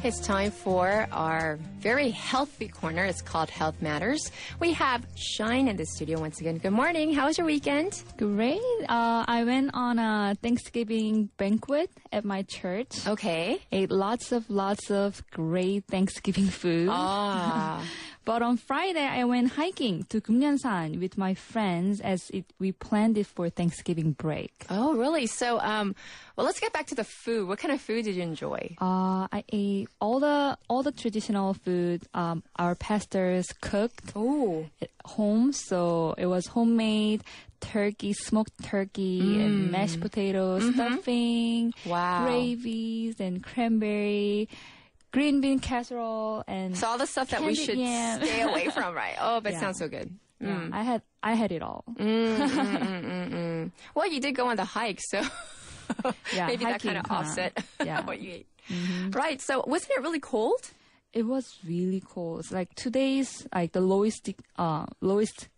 It's time for our very healthy corner. It's called Health Matters. We have Shine in the studio once again. Good morning. How was your weekend? Great. I went on a Thanksgiving banquet at my church. Okay. Ate lots of great Thanksgiving food. Ah. But on Friday, I went hiking to Gumnyeonsan with my friends we planned it for Thanksgiving break. Oh, really? So, well, let's get back to the food. What kind of food did you enjoy? I ate all the traditional food our pastors cooked at home. So it was homemade turkey, smoked turkey, and mashed potatoes, stuffing, gravies, and cranberry. Green bean casserole and so all the stuff that we should stay away from, right? Oh, but it sounds so good. Yeah, I had it all. Well, you did go on the hike, so maybe that kind of offset what you ate. Right. So wasn't it really cold? It was really cold. It's like today's the lowest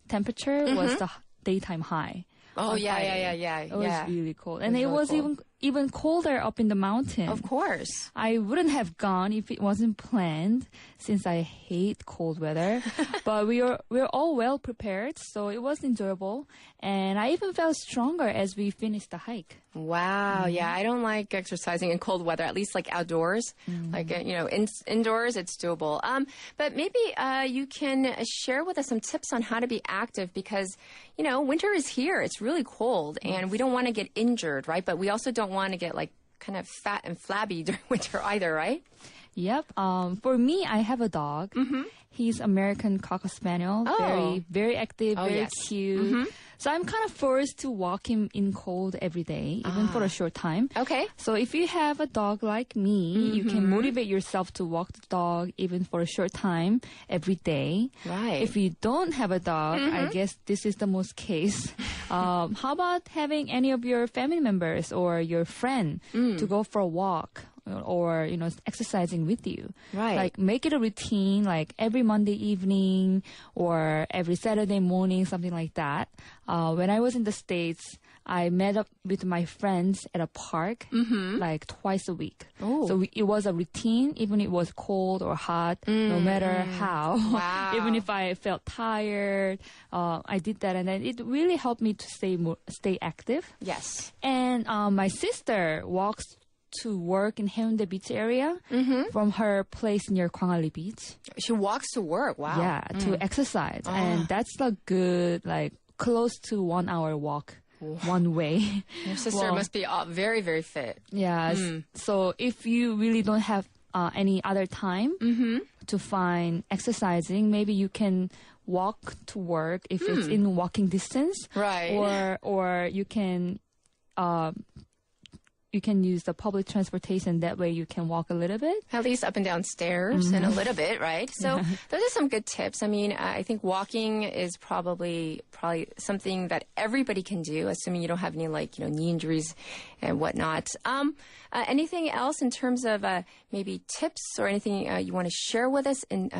temperature was the daytime high. Oh yeah. It was really cold, and it was even colder up in the mountain. Of course, I wouldn't have gone if it wasn't planned, since I hate cold weather. But we're all well prepared, so it was enjoyable, and I even felt stronger as we finished the hike. Wow, yeah, I don't like exercising in cold weather, at least like outdoors. Like, indoors, it's doable. But maybe you can share with us some tips on how to be active because, winter is here. It's really cold and we don't want to get injured, right? But we also don't want to get like kind of fat and flabby during winter either, right? Yep. For me, I have a dog. He's American Cocker Spaniel. Very, very active, very cute. So I'm kind of forced to walk him in cold every day, even for a short time. Okay. So if you have a dog like me, you can motivate yourself to walk the dog even for a short time every day. Right. If you don't have a dog, I guess this is the most case. How about having any of your family members or your friend to go for a walk? Or, exercising with you. Right. Like, make it a routine, like every Monday evening or every Saturday morning, something like that. When I was in the States, I met up with my friends at a park, like twice a week. Oh. So it was a routine, even if it was cold or hot, no matter how. Wow. Even if I felt tired, I did that. And then it really helped me to stay active. Yes. And my sister walks to work in Haeundae Beach area from her place near Gwangalli Beach. She walks to work. Wow. Yeah, to exercise. And that's a good, close to 1 hour walk one way. Your sister must be very, very fit. Yeah. So if you really don't have any other time to find exercising, maybe you can walk to work if it's in walking distance. Right. Or you can use the public transportation. That way you can walk a little bit. At least up and down stairs and a little bit, right? So those are some good tips. I mean, I think walking is probably something that everybody can do, assuming you don't have any knee injuries and whatnot. Anything else in terms of maybe tips or anything you want to share with us in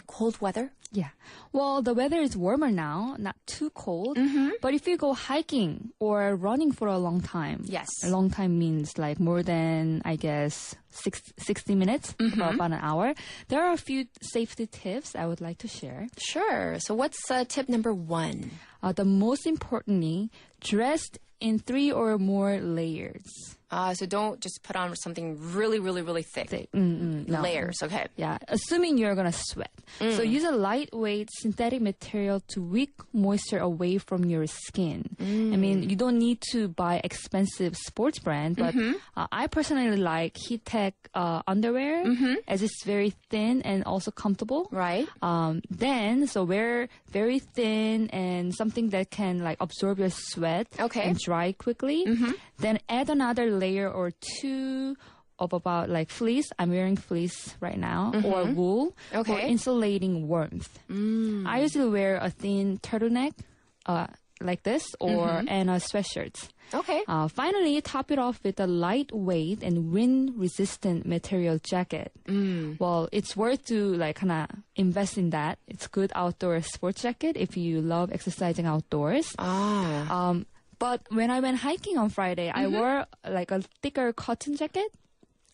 cold weather? Yeah. Well, the weather is warmer now, not too cold. But if you go hiking or running for a long time, yes, a long time means like more than, I guess, 60 minutes, about an hour. There are a few safety tips I would like to share. Sure. So what's tip number 1? The most importantly, dressed in 3 or more layers. So don't just put on something really, really, really thick. No. Layers, okay. Yeah, assuming you're going to sweat. So use a lightweight synthetic material to wick moisture away from your skin. I mean, you don't need to buy expensive sports brand, but I personally like Heattech underwear as it's very thin and also comfortable. Right. So wear very thin and something that can absorb your sweat and dry quickly. Then add another layer or 2 of about fleece. I'm wearing fleece right now, or wool for insulating warmth. I usually wear a thin turtleneck like this and a sweatshirt. Okay. Finally, top it off with a lightweight and wind-resistant material jacket. Well, it's worth to kind of invest in that. It's good outdoor sports jacket if you love exercising outdoors. But when I went hiking on Friday, I wore a thicker cotton jacket.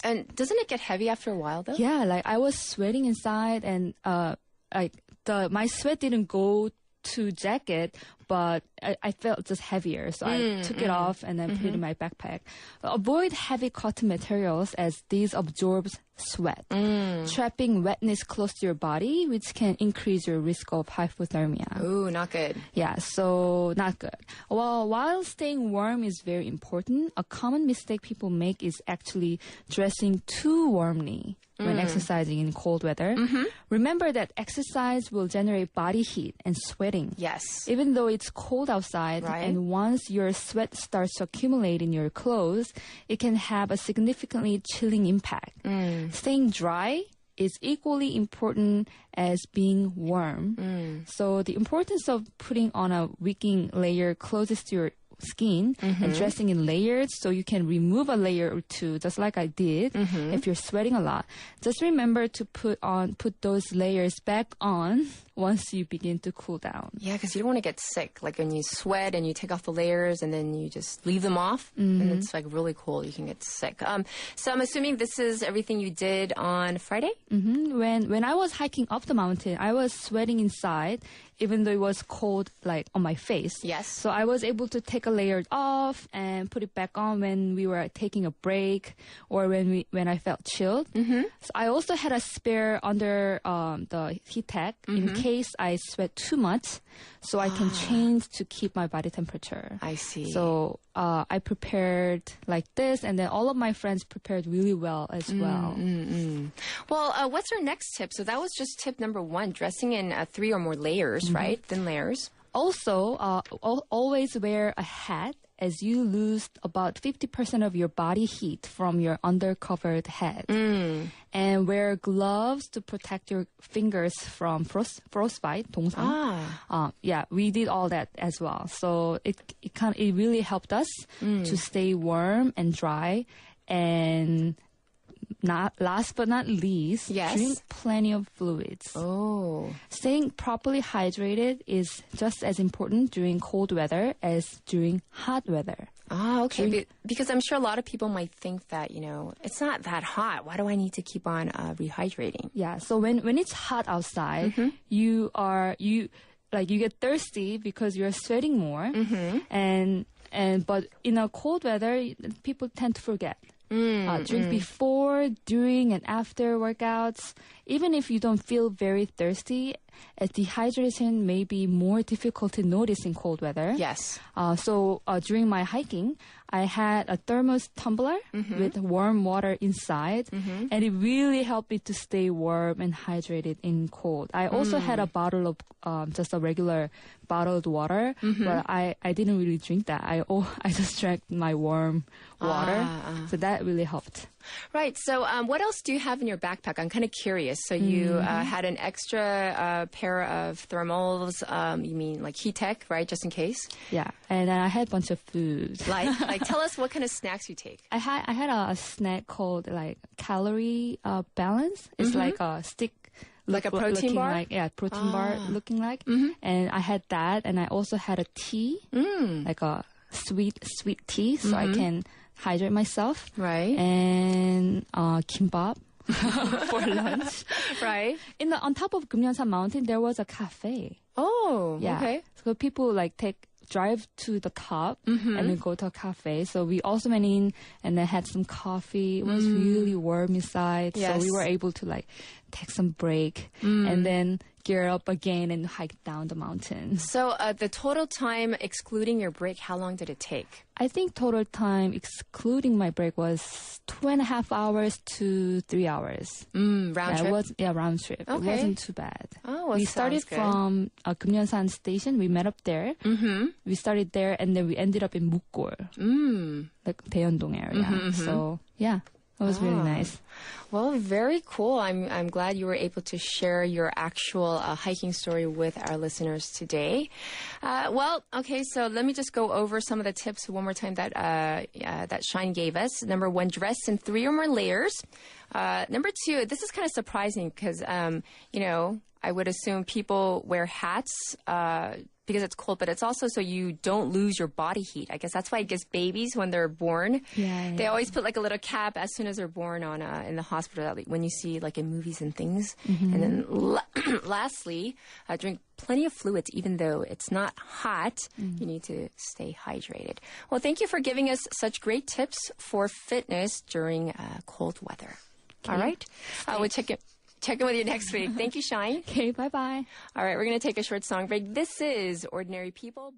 And doesn't it get heavy after a while, though? Yeah, like I was sweating inside, and my sweat didn't go to jacket, but I felt just heavier. So I took it off and then put it in my backpack. Avoid heavy cotton materials as these absorb sweat, trapping wetness close to your body, which can increase your risk of hypothermia. Ooh, not good. Yeah, so not good. Well, while staying warm is very important, a common mistake people make is actually dressing too warmly when exercising in cold weather. Remember that exercise will generate body heat and sweating. Yes. Even though it's cold outside, right. And once your sweat starts to accumulate in your clothes, it can have a significantly chilling impact. Staying dry is equally important as being warm. So the importance of putting on a wicking layer closest to your skin and dressing in layers so you can remove a layer or two, just like I did if you're sweating a lot. Just remember to put those layers back on once you begin to cool down. Yeah, because you don't want to get sick. Like when you sweat and you take off the layers and then you just leave them off, and it's like really cold, you can get sick. So I'm assuming this is everything you did on Friday? When I was hiking up the mountain, I was sweating inside, even though it was cold, like on my face. Yes. So I was able to take a layer off and put it back on when we were taking a break or when I felt chilled. So I also had a spare under the heat tech in case I sweat too much, so I can change to keep my body temperature. I see. So I prepared like this, and then all of my friends prepared really well as well. Well, what's our next tip? So that was just tip number 1, dressing in 3 or more layers, right? Thin layers. Also, always wear a hat, as you lose about 50% of your body heat from your undercovered head. And wear gloves to protect your fingers from frostbite, 동상. Yeah, we did all that as well. So it really helped us to stay warm and dry. And last but not least, drink plenty of fluids. Oh. Staying properly hydrated is just as important during cold weather as during hot weather. Ah, okay. Because I'm sure a lot of people might think that, it's not that hot. Why do I need to keep on rehydrating? Yeah. So when it's hot outside, you get thirsty because you're sweating more, but in a cold weather, people tend to forget. Drink before, during, and after workouts. Even if you don't feel very thirsty, dehydration may be more difficult to notice in cold weather. Yes. So during my hiking, I had a thermos tumbler with warm water inside, and it really helped me to stay warm and hydrated in cold. I also had a bottle of just a regular bottled water, but I didn't really drink that. I just drank my warm water, so that really helped. Right. So what else do you have in your backpack? I'm kind of curious. So you had an extra pair of thermals, you mean like heat tech, right, just in case? Yeah. And then I had a bunch of food. Like tell us what kind of snacks you take. I had a snack called like calorie balance. It's like a stick. Like a protein bar? Protein bar looking like. And I had that, and I also had a tea, like a sweet tea, so I can hydrate myself. Right. And kimbap for lunch. Right. On top of Gumyeonsan Mountain, there was a cafe. Oh, yeah. Okay. So people drive to the top and then go to a cafe. So we also went in and then had some coffee. It was really warm inside. Yes. So we were able to take some break and then gear up again and hike down the mountain. So the total time excluding your break, how long did it take? I think total time excluding my break was 2.5 hours to 3 hours. Round trip? Round trip. Okay. It wasn't too bad. Oh, well, we started from Gumyeonsan station. We met up there. We started there and then we ended up in Mukgol, like Daeyeondong area. So yeah. It was really nice. Well, very cool. I'm glad you were able to share your actual hiking story with our listeners today. Okay, so let me just go over some of the tips one more time that Shine gave us. Number 1, dress in 3 or more layers. Number 2, this is kind of surprising because, I would assume people wear hats because it's cold, but it's also so you don't lose your body heat. I guess that's why it gives babies when they're born. They always put like a little cap as soon as they're born on in the hospital when you see like in movies and things. And then lastly, drink plenty of fluids, even though it's not hot. You need to stay hydrated. Well, thank you for giving us such great tips for fitness during cold weather. All right. We'll check in with you next week. Thank you, Shine. Okay, bye-bye. All right, we're going to take a short song break. This is Ordinary People.